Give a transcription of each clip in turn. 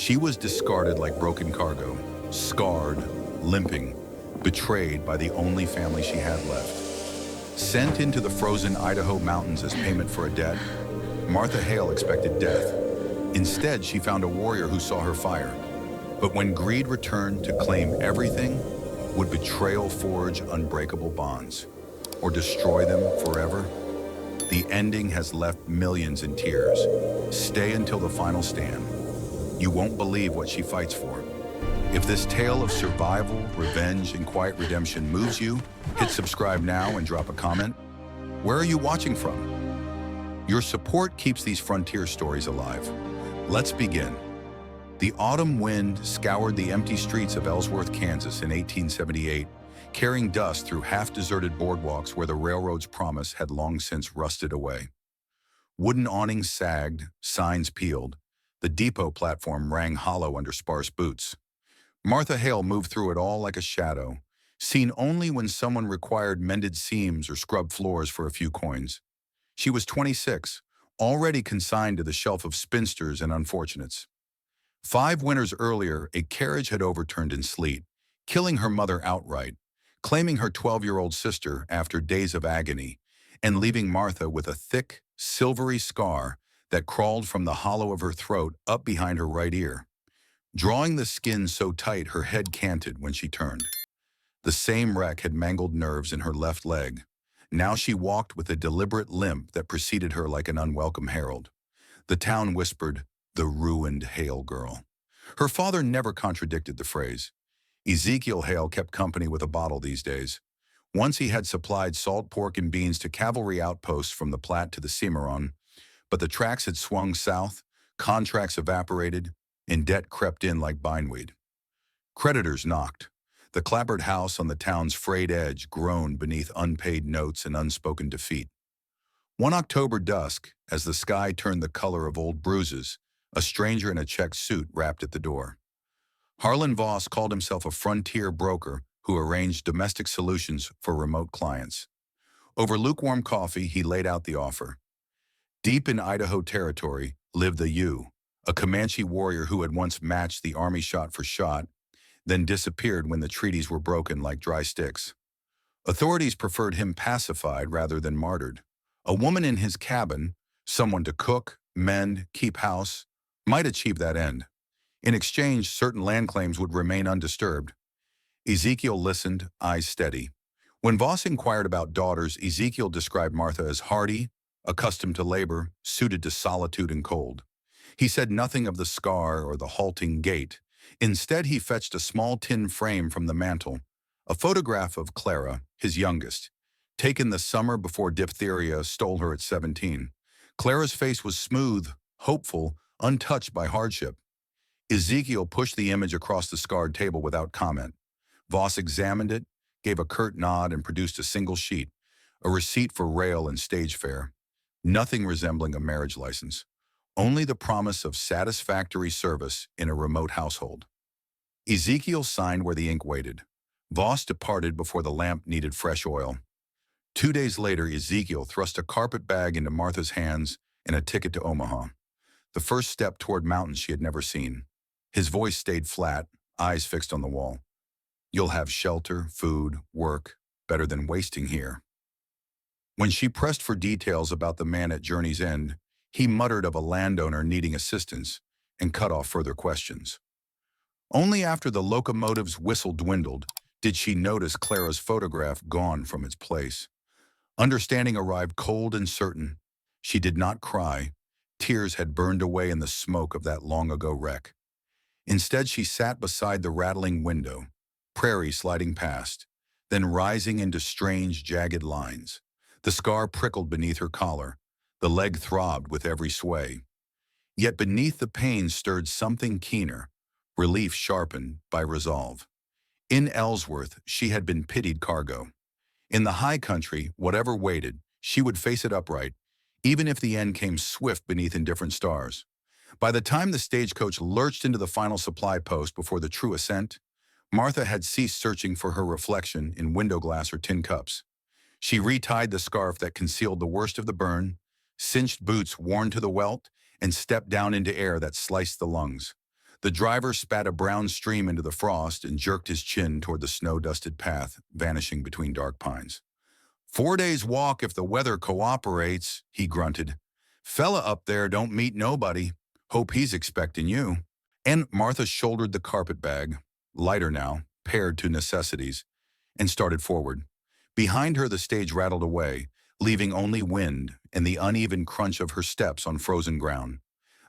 She was discarded like broken cargo, scarred, limping, betrayed by the only family she had left. Sent into the frozen Idaho mountains as payment for a debt, Martha Hale expected death. Instead, she found a warrior who saw her fire. But when greed returned to claim everything, would betrayal forge unbreakable bonds or destroy them forever? The ending has left millions in tears. Stay until the final stand. You won't believe what she fights for. If this tale of survival, revenge, and quiet redemption moves you, hit subscribe now and drop a comment. Where are you watching from? Your support keeps these frontier stories alive. Let's begin. The autumn wind scoured the empty streets of Ellsworth, Kansas in 1878, carrying dust through half-deserted boardwalks where the railroad's promise had long since rusted away. Wooden awnings sagged, signs peeled. The depot platform rang hollow under sparse boots. Martha Hale moved through it all like a shadow, seen only when someone required mended seams or scrubbed floors for a few coins. She was 26, already consigned to the shelf of spinsters and unfortunates. 5 winters earlier, a carriage had overturned in sleet, killing her mother outright, claiming her 12-year-old sister after days of agony, and leaving Martha with a thick, silvery scar that crawled from the hollow of her throat up behind her right ear, drawing the skin so tight her head canted when she turned. The same wreck had mangled nerves in her left leg. Now she walked with a deliberate limp that preceded her like an unwelcome herald. The town whispered, "The ruined Hale girl." Her father never contradicted the phrase. Ezekiel Hale kept company with a bottle these days. Once he had supplied salt pork and beans to cavalry outposts from the Platte to the Cimarron, but the tracks had swung south, contracts evaporated, and debt crept in like bindweed. Creditors knocked. The clapboard house on the town's frayed edge groaned beneath unpaid notes and unspoken defeat. One October dusk, as the sky turned the color of old bruises, a stranger in a checked suit rapped at the door. Harlan Voss called himself a frontier broker who arranged domestic solutions for remote clients. Over lukewarm coffee, he laid out the offer. Deep in Idaho territory lived the Tİa-yoʉʉ, a Comanche warrior who had once matched the army shot for shot, then disappeared when the treaties were broken like dry sticks. Authorities preferred him pacified rather than martyred. A woman in his cabin, someone to cook, mend, keep house, might achieve that end. In exchange, certain land claims would remain undisturbed. Ezekiel listened, eyes steady. When Voss inquired about daughters, Ezekiel described Martha as hardy, accustomed to labor, suited to solitude and cold. He said nothing of the scar or the halting gait. Instead, he fetched a small tin frame from the mantel, a photograph of Clara, his youngest, taken the summer before diphtheria stole her at 17. Clara's face was smooth, hopeful, untouched by hardship. Ezekiel pushed the image across the scarred table without comment. Voss examined it, gave a curt nod, and produced a single sheet, a receipt for rail and stage fare. Nothing resembling a marriage license, only the promise of satisfactory service in a remote household. Ezekiel signed where the ink waited. Voss departed before the lamp needed fresh oil. 2 days later, Ezekiel thrust a carpet bag into Martha's hands and a ticket to Omaha, the first step toward mountains she had never seen. His voice stayed flat, eyes fixed on the wall. "You'll have shelter, food, work, better than wasting here." When she pressed for details about the man at Journey's End, he muttered of a landowner needing assistance and cut off further questions. Only after the locomotive's whistle dwindled did she notice Clara's photograph gone from its place. Understanding arrived cold and certain. She did not cry. Tears had burned away in the smoke of that long-ago wreck. Instead, she sat beside the rattling window, prairie sliding past, then rising into strange, jagged lines. The scar prickled beneath her collar. The leg throbbed with every sway. Yet beneath the pain stirred something keener, relief sharpened by resolve. In Ellsworth, she had been pitied cargo. In the high country, whatever waited, she would face it upright, even if the end came swift beneath indifferent stars. By the time the stagecoach lurched into the final supply post before the true ascent, Martha had ceased searching for her reflection in window glass or tin cups. She retied the scarf that concealed the worst of the burn, cinched boots worn to the welt, and stepped down into air that sliced the lungs. The driver spat a brown stream into the frost and jerked his chin toward the snow-dusted path, vanishing between dark pines. 4 days walk if the weather cooperates, he grunted. Fella up there don't meet nobody. Hope he's expecting you. And Martha shouldered the carpet bag, lighter now, paired to necessities, and started forward. Behind her the stage rattled away, leaving only wind and the uneven crunch of her steps on frozen ground.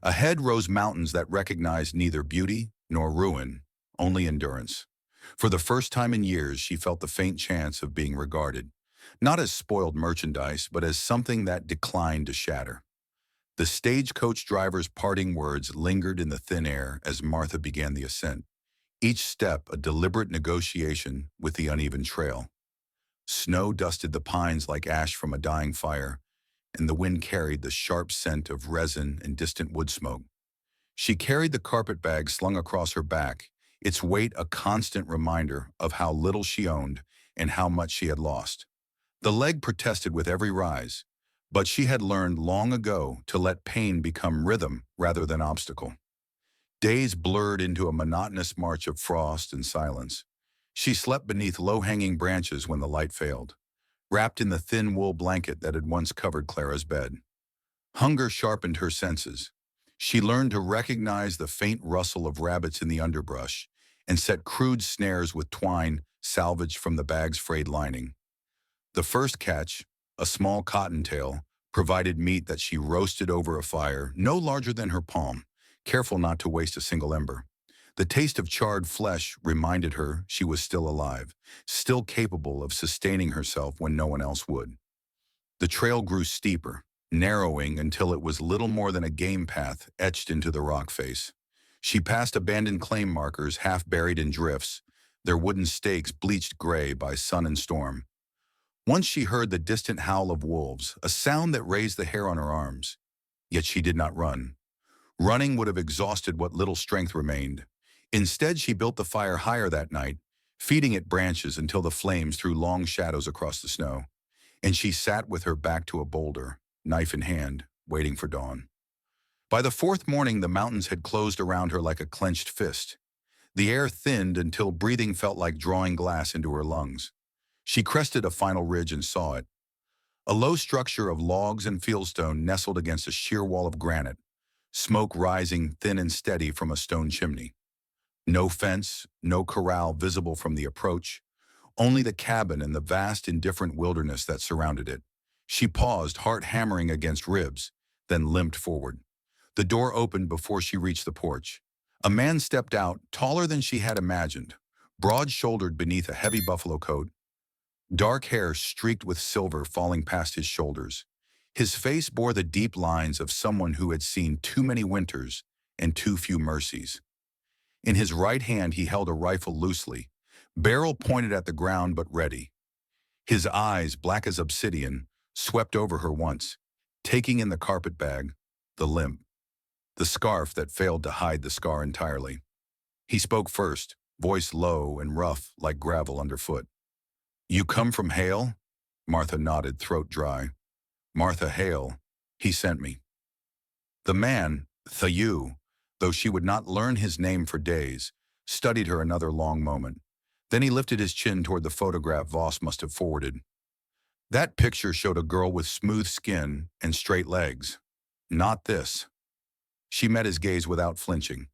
Ahead rose mountains that recognized neither beauty nor ruin, only endurance. For the first time in years, she felt the faint chance of being regarded, not as spoiled merchandise, but as something that declined to shatter. The stagecoach driver's parting words lingered in the thin air as Martha began the ascent, each step a deliberate negotiation with the uneven trail. Snow dusted the pines like ash from a dying fire, and the wind carried the sharp scent of resin and distant wood smoke. She carried the carpet bag slung across her back, its weight a constant reminder of how little she owned and how much she had lost. The leg protested with every rise, but she had learned long ago to let pain become rhythm rather than obstacle. Days blurred into a monotonous march of frost and silence. She slept beneath low-hanging branches when the light failed, wrapped in the thin wool blanket that had once covered Clara's bed. Hunger sharpened her senses. She learned to recognize the faint rustle of rabbits in the underbrush and set crude snares with twine salvaged from the bag's frayed lining. The first catch, a small cottontail, provided meat that she roasted over a fire no larger than her palm, careful not to waste a single ember. The taste of charred flesh reminded her she was still alive, still capable of sustaining herself when no one else would. The trail grew steeper, narrowing until it was little more than a game path etched into the rock face. She passed abandoned claim markers half buried in drifts, their wooden stakes bleached gray by sun and storm. Once she heard the distant howl of wolves, a sound that raised the hair on her arms. Yet she did not run. Running would have exhausted what little strength remained. Instead, she built the fire higher that night, feeding it branches until the flames threw long shadows across the snow. And she sat with her back to a boulder, knife in hand, waiting for dawn. By the fourth morning, the mountains had closed around her like a clenched fist. The air thinned until breathing felt like drawing glass into her lungs. She crested a final ridge and saw it. A low structure of logs and fieldstone nestled against a sheer wall of granite, smoke rising thin and steady from a stone chimney. No fence, no corral visible from the approach, only the cabin and the vast indifferent wilderness that surrounded it. She paused, heart hammering against ribs, then limped forward. The door opened before she reached the porch. A man stepped out, taller than she had imagined, broad-shouldered beneath a heavy buffalo coat, dark hair streaked with silver falling past his shoulders. His face bore the deep lines of someone who had seen too many winters and too few mercies. In his right hand he held a rifle loosely, barrel pointed at the ground but ready. His eyes, black as obsidian, swept over her once, taking in the carpet bag, the limp, the scarf that failed to hide the scar entirely. He spoke first, voice low and rough like gravel underfoot. "You come from Hale?" Martha nodded, throat dry. "Martha Hale. He sent me." The man, Tļa-yoʉʉ, though she would not learn his name for days, studied her another long moment. Then he lifted his chin toward the photograph Voss must have forwarded. That picture showed a girl with smooth skin and straight legs. Not this. She met his gaze without flinching.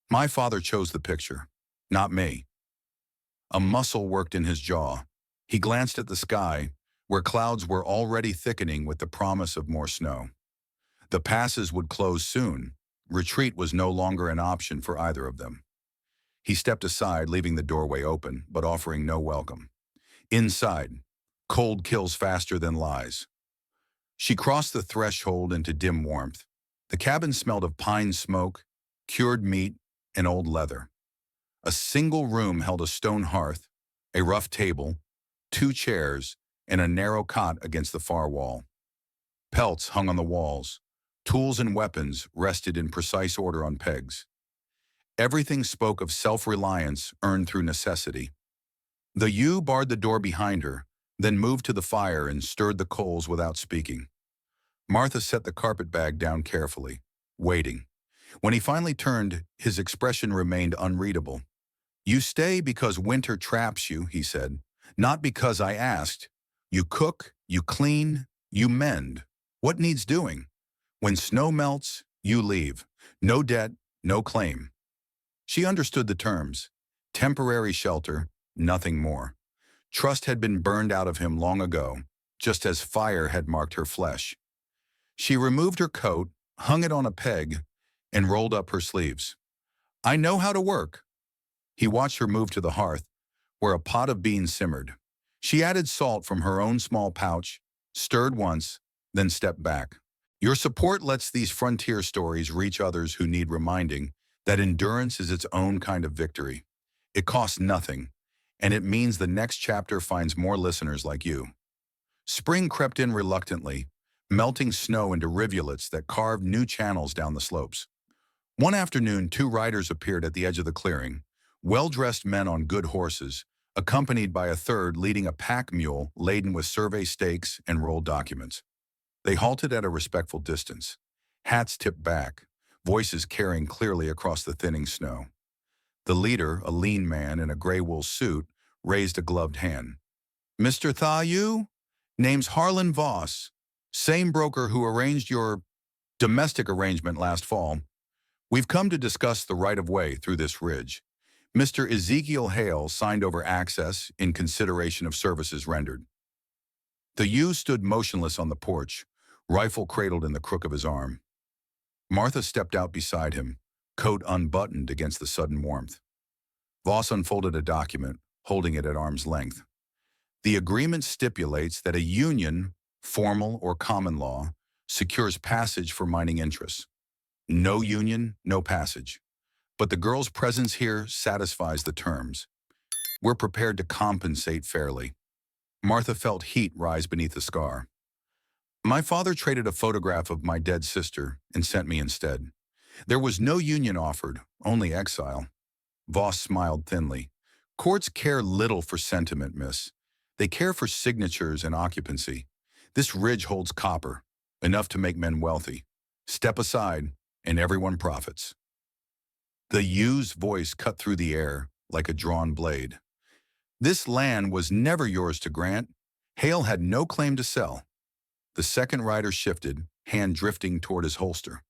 "My father chose the picture, not me." A muscle worked in his jaw. He glanced at the sky, where clouds were already thickening with the promise of more snow. The passes would close soon. Retreat was no longer an option for either of them. He stepped aside, leaving the doorway open, but offering no welcome. Inside, cold kills faster than lies. She crossed the threshold into dim warmth. The cabin smelled of pine smoke, cured meat, and old leather. A single room held a stone hearth, a rough table, 2 chairs, and a narrow cot against the far wall. Pelts hung on the walls. Tools and weapons rested in precise order on pegs. Everything spoke of self-reliance earned through necessity. Tļa-yoʉʉ barred the door behind her, then moved to the fire and stirred the coals without speaking. Martha set the carpet bag down carefully, waiting. When he finally turned, his expression remained unreadable. "You stay because winter traps you," he said. "Not because I asked. You cook, you clean, you mend. What needs doing? When snow melts, you leave. No debt, no claim." She understood the terms. Temporary shelter, nothing more. Trust had been burned out of him long ago, just as fire had marked her flesh. She removed her coat, hung it on a peg, and rolled up her sleeves. "I know how to work." He watched her move to the hearth, where a pot of beans simmered. She added salt from her own small pouch, stirred once, then stepped back. "Your support lets these frontier stories reach others who need reminding that endurance is its own kind of victory. It costs nothing, and it means the next chapter finds more listeners like you." Spring crept in reluctantly, melting snow into rivulets that carved new channels down the slopes. One afternoon, two riders appeared at the edge of the clearing, well-dressed men on good horses, accompanied by a third leading a pack mule laden with survey stakes and rolled documents. They halted at a respectful distance, hats tipped back, voices carrying clearly across the thinning snow. The leader, a lean man in a gray wool suit, raised a gloved hand. "Mr. Tļa-yoʉʉ? Name's Harlan Voss, same broker who arranged your domestic arrangement last fall. We've come to discuss the right-of-way through this ridge. Mr. Ezekiel Hale signed over access in consideration of services rendered." The youth stood motionless on the porch, rifle cradled in the crook of his arm. Martha stepped out beside him, coat unbuttoned against the sudden warmth. Voss unfolded a document, holding it at arm's length. "The agreement stipulates that a union, formal or common law, secures passage for mining interests. No union, no passage. But the girl's presence here satisfies the terms. We're prepared to compensate fairly." Martha felt heat rise beneath the scar. "My father traded a photograph of my dead sister and sent me instead. There was no union offered, only exile." Voss smiled thinly. "Courts care little for sentiment, miss. They care for signatures and occupancy. This ridge holds copper, enough to make men wealthy. Step aside, and everyone profits." The youth's voice cut through the air like a drawn blade. "This land was never yours to grant. Hale had no claim to sell." The second rider shifted, hand drifting toward his holster.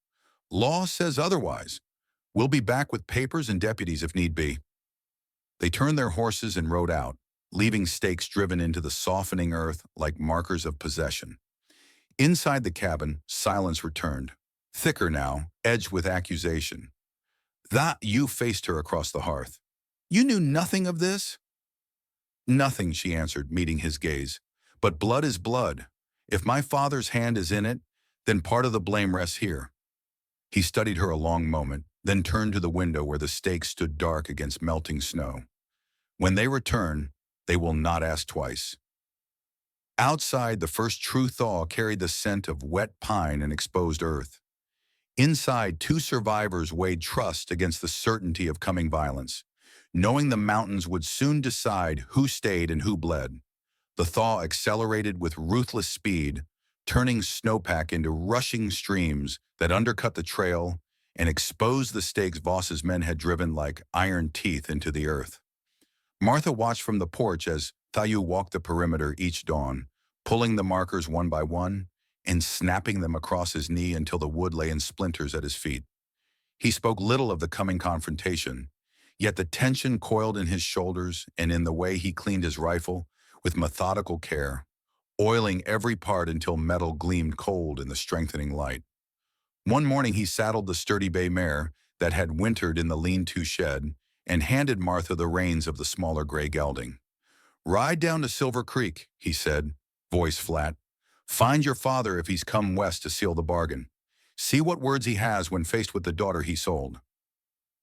"Law says otherwise. We'll be back with papers and deputies if need be." They turned their horses and rode out, leaving stakes driven into the softening earth like markers of possession. Inside the cabin, silence returned, thicker now, edged with accusation. "Tļa-yoʉʉ faced her across the hearth. You knew nothing of this?" "Nothing," she answered, meeting his gaze. "But blood is blood. If my father's hand is in it, then part of the blame rests here." He studied her a long moment, then turned to the window where the stakes stood dark against melting snow. "When they return, they will not ask twice." Outside, the first true thaw carried the scent of wet pine and exposed earth. Inside, two survivors weighed trust against the certainty of coming violence, knowing the mountains would soon decide who stayed and who bled. The thaw accelerated with ruthless speed, turning snowpack into rushing streams that undercut the trail and exposed the stakes Voss's men had driven like iron teeth into the earth. Martha watched from the porch as Tļa-yoʉʉ walked the perimeter each dawn, pulling the markers one by one and snapping them across his knee until the wood lay in splinters at his feet. He spoke little of the coming confrontation, yet the tension coiled in his shoulders and in the way he cleaned his rifle with methodical care, oiling every part until metal gleamed cold in the strengthening light. One morning he saddled the sturdy bay mare that had wintered in the lean-to shed and handed Martha the reins of the smaller gray gelding. "Ride down to Silver Creek," he said, voice flat. "Find your father if he's come west to seal the bargain. See what words he has when faced with the daughter he sold."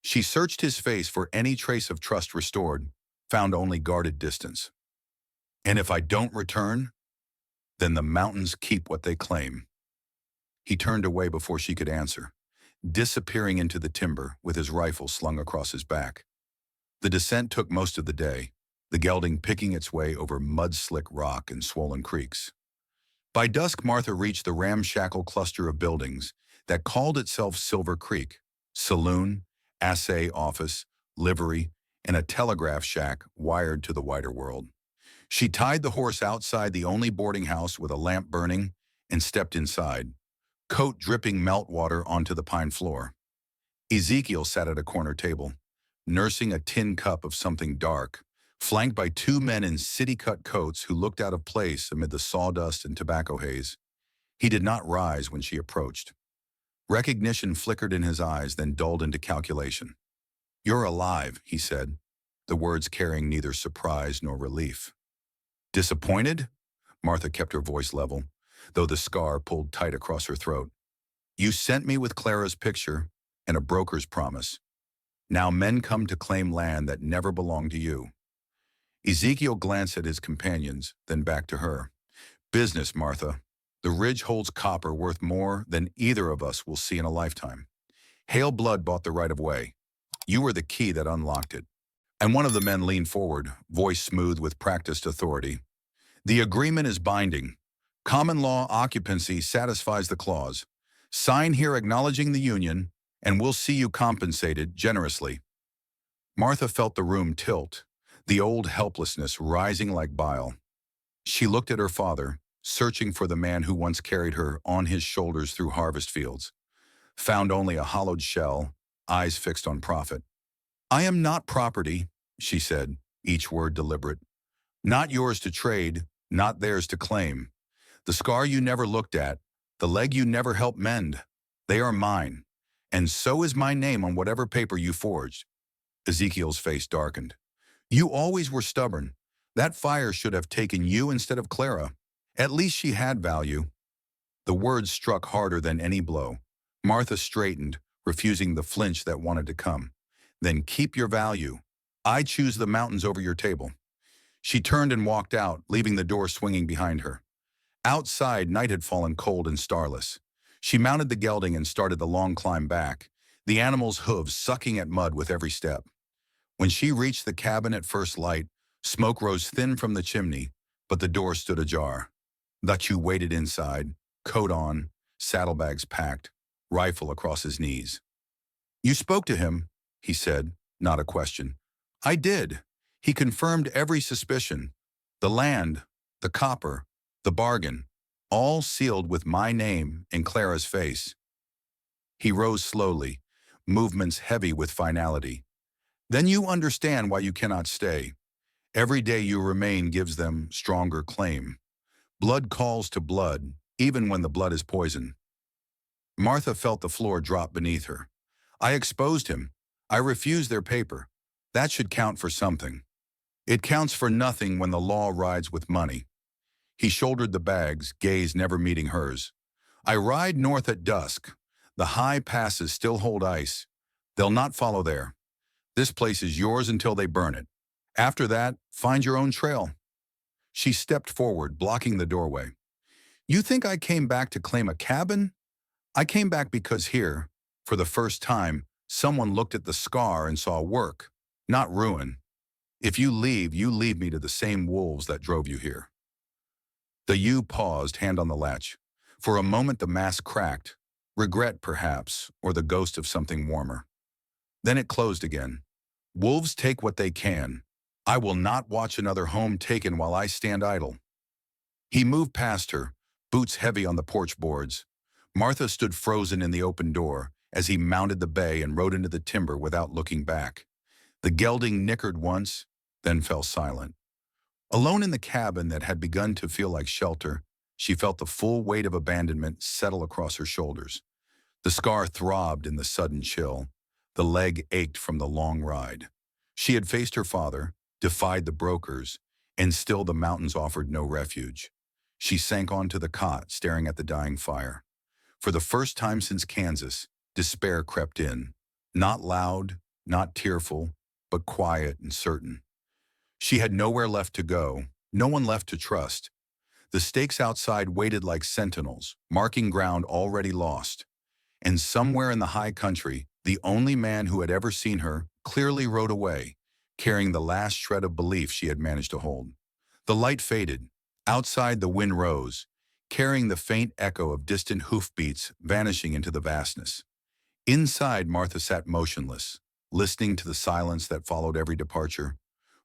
She searched his face for any trace of trust restored, found only guarded distance. "And if I don't return, then the mountains keep what they claim." He turned away before she could answer, disappearing into the timber with his rifle slung across his back. The descent took most of the day, the gelding picking its way over mud-slick rock and swollen creeks. By dusk, Martha reached the ramshackle cluster of buildings that called itself Silver Creek. Saloon, assay office, livery, and a telegraph shack wired to the wider world. She tied the horse outside the only boarding house with a lamp burning and stepped inside, coat dripping meltwater onto the pine floor. Ezekiel sat at a corner table, nursing a tin cup of something dark, flanked by two men in city-cut coats who looked out of place amid the sawdust and tobacco haze. He did not rise when she approached. Recognition flickered in his eyes, then dulled into calculation. "You're alive," he said, the words carrying neither surprise nor relief. "Disappointed?" Martha kept her voice level, though the scar pulled tight across her throat. "You sent me with Clara's picture and a broker's promise. Now men come to claim land that never belonged to you." Ezekiel glanced at his companions, then back to her. "Business, Martha. The ridge holds copper worth more than either of us will see in a lifetime. Hale blood bought the right of way. You were the key that unlocked it." And one of the men leaned forward, voice smooth with practiced authority. "The agreement is binding. Common law occupancy satisfies the clause. Sign here acknowledging the union, and we'll see you compensated generously." Martha felt the room tilt, the old helplessness rising like bile. She looked at her father, searching for the man who once carried her on his shoulders through harvest fields. Found only a hollowed shell, eyes fixed on profit. "I am not property," she said, each word deliberate. "Not yours to trade, not theirs to claim. The scar you never looked at, the leg you never helped mend, they are mine. And so is my name on whatever paper you forged." Ezekiel's face darkened. "You always were stubborn. That fire should have taken you instead of Clara. At least she had value." The words struck harder than any blow. Martha straightened, refusing the flinch that wanted to come. "Then keep your value. I choose the mountains over your table." She turned and walked out, leaving the door swinging behind her. Outside, night had fallen cold and starless. She mounted the gelding and started the long climb back, the animal's hooves sucking at mud with every step. When she reached the cabin at first light, smoke rose thin from the chimney, but the door stood ajar. Tjourd waited inside, coat on, saddlebags packed, rifle across his knees. "You spoke to him," he said, not a question. "I did. He confirmed every suspicion. The land, the copper, the bargain, all sealed with my name and Clara's face." He rose slowly, movements heavy with finality. "Then you understand why you cannot stay. Every day you remain gives them stronger claim. Blood calls to blood, even when the blood is poison." Martha felt the floor drop beneath her. "I exposed him. I refused their paper. That should count for something. It counts for nothing when the law rides with money." He shouldered the bags, gaze never meeting hers. "I ride north at dusk. The high passes still hold ice. They'll not follow there. This place is yours until they burn it. After that, find your own trail." She stepped forward, blocking the doorway. "You think I came back to claim a cabin? I came back because here, for the first time, someone looked at the scar and saw work, not ruin. If you leave me to the same wolves that drove you here." Tjourd paused, hand on the latch. For a moment the mask cracked, regret perhaps, or the ghost of something warmer. Then it closed again. "Wolves take what they can. I will not watch another home taken while I stand idle." He moved past her, boots heavy on the porch boards. Martha stood frozen in the open door as he mounted the bay and rode into the timber without looking back. The gelding nickered once, then fell silent. Alone in the cabin that had begun to feel like shelter, she felt the full weight of abandonment settle across her shoulders. The scar throbbed in the sudden chill. The leg ached from the long ride. She had faced her father, defied the brokers, and still the mountains offered no refuge. She sank onto the cot, staring at the dying fire. For the first time since Kansas, despair crept in. Not loud, not tearful, but quiet and certain. She had nowhere left to go, no one left to trust. The stakes outside waited like sentinels, marking ground already lost. And somewhere in the high country, the only man who had ever seen her clearly rode away, carrying the last shred of belief she had managed to hold. The light faded. Outside the wind rose, carrying the faint echo of distant hoofbeats vanishing into the vastness. Inside, Martha sat motionless, listening to the silence that followed every departure,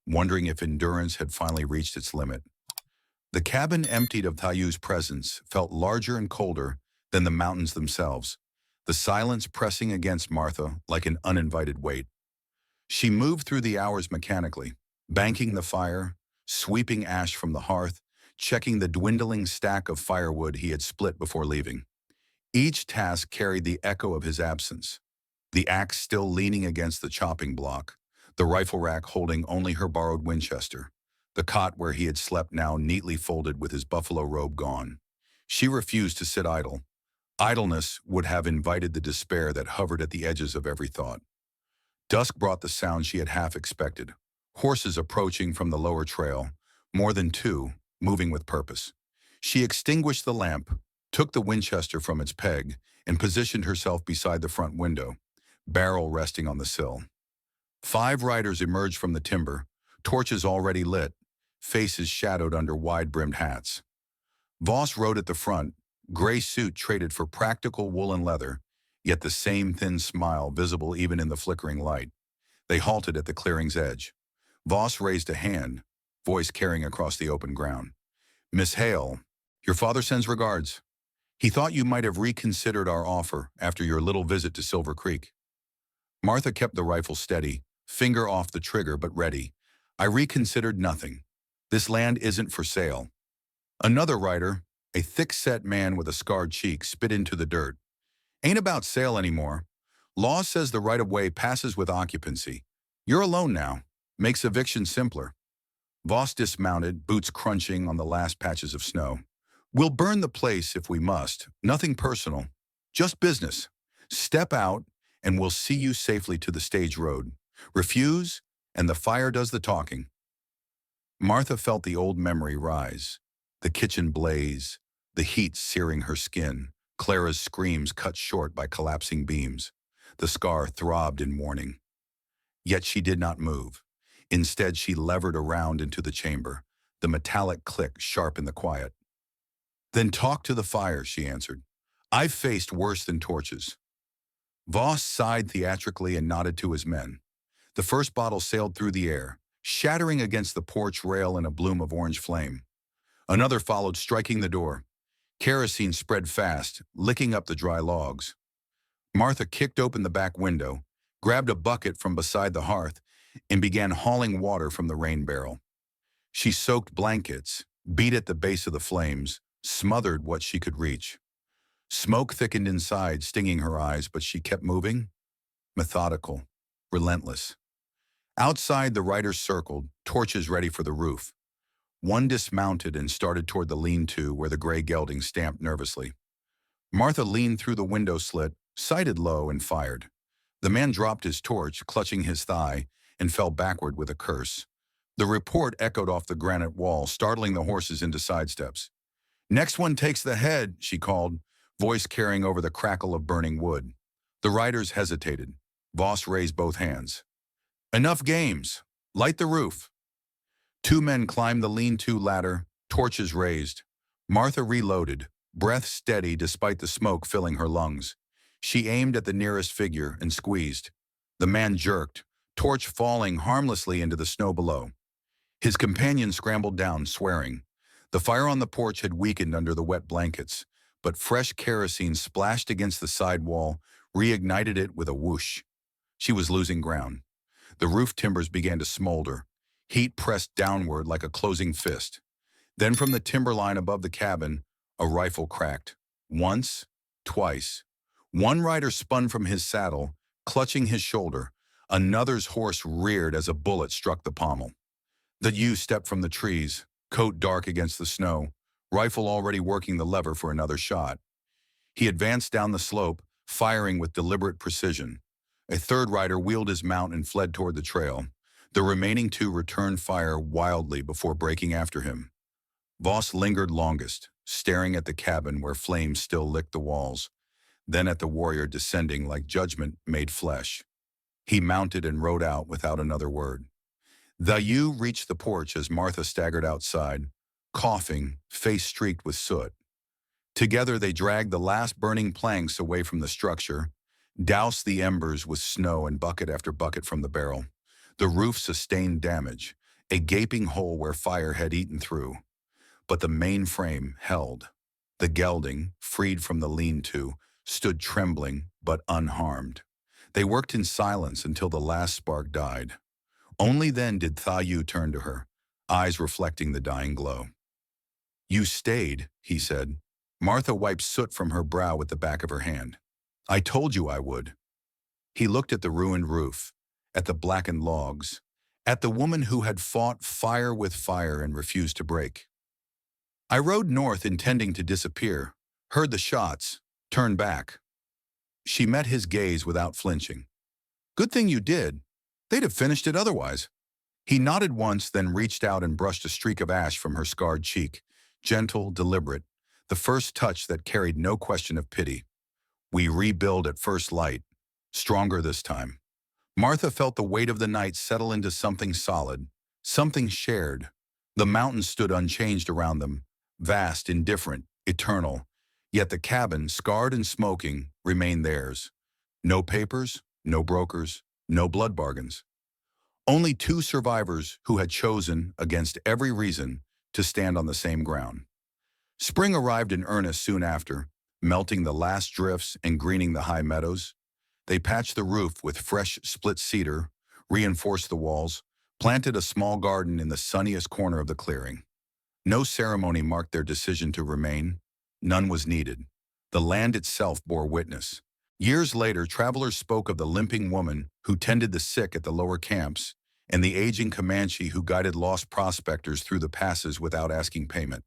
wondering if endurance had finally reached its limit. The cabin, emptied of Tļa-yoū's presence, felt larger and colder than the mountains themselves, the silence pressing against Martha like an uninvited weight. She moved through the hours mechanically, banking the fire, sweeping ash from the hearth, checking the dwindling stack of firewood he had split before leaving. Each task carried the echo of his absence, the axe still leaning against the chopping block, the rifle rack holding only her borrowed Winchester, the cot where he had slept now neatly folded with his buffalo robe gone. She refused to sit idle. Idleness would have invited the despair that hovered at the edges of every thought. Dusk brought the sound she had half expected. Horses approaching from the lower trail, more than two, moving with purpose. She extinguished the lamp, took the Winchester from its peg, and positioned herself beside the front window, barrel resting on the sill. 5 riders emerged from the timber, torches already lit, faces shadowed under wide-brimmed hats. Voss rode at the front, gray suit traded for practical woolen leather, yet the same thin smile visible even in the flickering light. They halted at the clearing's edge. Voss raised a hand, voice carrying across the open ground. "Miss Hale, your father sends regards. He thought you might have reconsidered our offer after your little visit to Silver Creek." Martha kept the rifle steady, finger off the trigger but ready. "I reconsidered nothing. This land isn't for sale." Another rider, a thick-set man with a scarred cheek, spit into the dirt. "Ain't about sale anymore. Law says the right-of-way passes with occupancy. You're alone now. Makes eviction simpler." Voss dismounted, boots crunching on the last patches of snow. "We'll burn the place if we must. Nothing personal. Just business. Step out, and we'll see you safely to the stage road. Refuse, and the fire does the talking." Martha felt the old memory rise. The kitchen blaze, the heat searing her skin, Clara's screams cut short by collapsing beams. The scar throbbed in warning. Yet she did not move. Instead, she levered around into the chamber, the metallic click sharp in the quiet. "Then talk to the fire," she answered. "I've faced worse than torches." Voss sighed theatrically and nodded to his men. The first bottle sailed through the air, shattering against the porch rail in a bloom of orange flame. Another followed, striking the door. Kerosene spread fast, licking up the dry logs. Martha kicked open the back window, grabbed a bucket from beside the hearth, and began hauling water from the rain barrel. She soaked blankets, beat at the base of the flames, smothered what she could reach. Smoke thickened inside, stinging her eyes, but she kept moving, methodical, relentless. Outside, the riders circled, torches ready for the roof. One dismounted and started toward the lean-to where the gray gelding stamped nervously. Martha leaned through the window slit, sighted low, and fired. The man dropped his torch, clutching his thigh, and fell backward with a curse. The report echoed off the granite wall, startling the horses into sidesteps. "Next one takes the head," she called, voice carrying over the crackle of burning wood. The riders hesitated. Voss raised both hands. "Enough games. Light the roof." 2 men climbed the lean-to ladder, torches raised. Martha reloaded, breath steady despite the smoke filling her lungs. She aimed at the nearest figure and squeezed. The man jerked, torch falling harmlessly into the snow below. His companion scrambled down, swearing. The fire on the porch had weakened under the wet blankets, but fresh kerosene splashed against the side wall, reignited it with a whoosh. She was losing ground. The roof timbers began to smolder. Heat pressed downward like a closing fist. Then from the timberline above the cabin, a rifle cracked. Once, twice. One rider spun from his saddle, clutching his shoulder. Another's horse reared as a bullet struck the pommel. The youth stepped from the trees, coat dark against the snow, rifle already working the lever for another shot. He advanced down the slope, firing with deliberate precision. A third rider wheeled his mount and fled toward the trail. The remaining 2 returned fire wildly before breaking after him. Voss lingered longest, staring at the cabin where flames still licked the walls, then at the warrior descending like judgment made flesh. He mounted and rode out without another word. Tļa-yoū reached the porch as Martha staggered outside, coughing, face streaked with soot. Together they dragged the last burning planks away from the structure, Douse the embers with snow and bucket after bucket from the barrel. The roof sustained damage, a gaping hole where fire had eaten through. But the main frame held. The gelding, freed from the lean-to, stood trembling but unharmed. They worked in silence until the last spark died. Only then did Tŷ-yoʉʉ turn to her, eyes reflecting the dying glow. "You stayed," he said. Martha wiped soot from her brow with the back of her hand. "I told you I would." He looked at the ruined roof, at the blackened logs, at the woman who had fought fire with fire and refused to break. "I rode north intending to disappear, heard the shots, turned back." She met his gaze without flinching. "Good thing you did. They'd have finished it otherwise." He nodded once, then reached out and brushed a streak of ash from her scarred cheek, gentle, deliberate, the first touch that carried no question of pity. "We rebuild at first light, stronger this time." Martha felt the weight of the night settle into something solid, something shared. The mountains stood unchanged around them, vast, indifferent, eternal. Yet the cabin, scarred and smoking, remained theirs. No papers, no brokers, no blood bargains. Only two survivors who had chosen, against every reason, to stand on the same ground. Spring arrived in earnest soon after, melting the last drifts and greening the high meadows. They patched the roof with fresh split cedar, reinforced the walls, planted a small garden in the sunniest corner of the clearing. No ceremony marked their decision to remain. None was needed. The land itself bore witness. Years later, travelers spoke of the limping woman who tended the sick at the lower camps and the aging Comanche who guided lost prospectors through the passes without asking payment.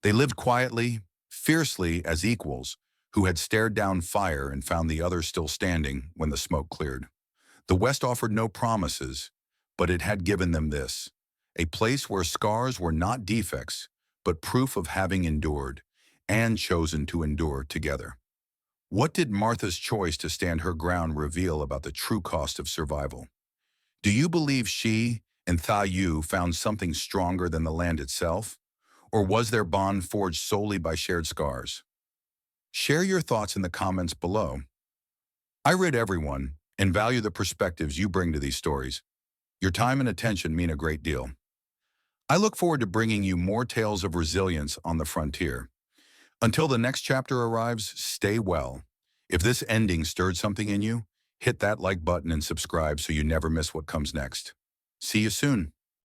They lived quietly, fiercely as equals, who had stared down fire and found the others still standing when the smoke cleared. The West offered no promises, but it had given them this: a place where scars were not defects, but proof of having endured, and chosen to endure together. What did Martha's choice to stand her ground reveal about the true cost of survival? Do you believe she and Tŷ-yoʉʉ found something stronger than the land itself? Or was their bond forged solely by shared scars? Share your thoughts in the comments below. I read everyone and value the perspectives you bring to these stories. Your time and attention mean a great deal. I look forward to bringing you more tales of resilience on the frontier. Until the next chapter arrives, stay well. If this ending stirred something in you, hit that like button and subscribe so you never miss what comes next. See you soon.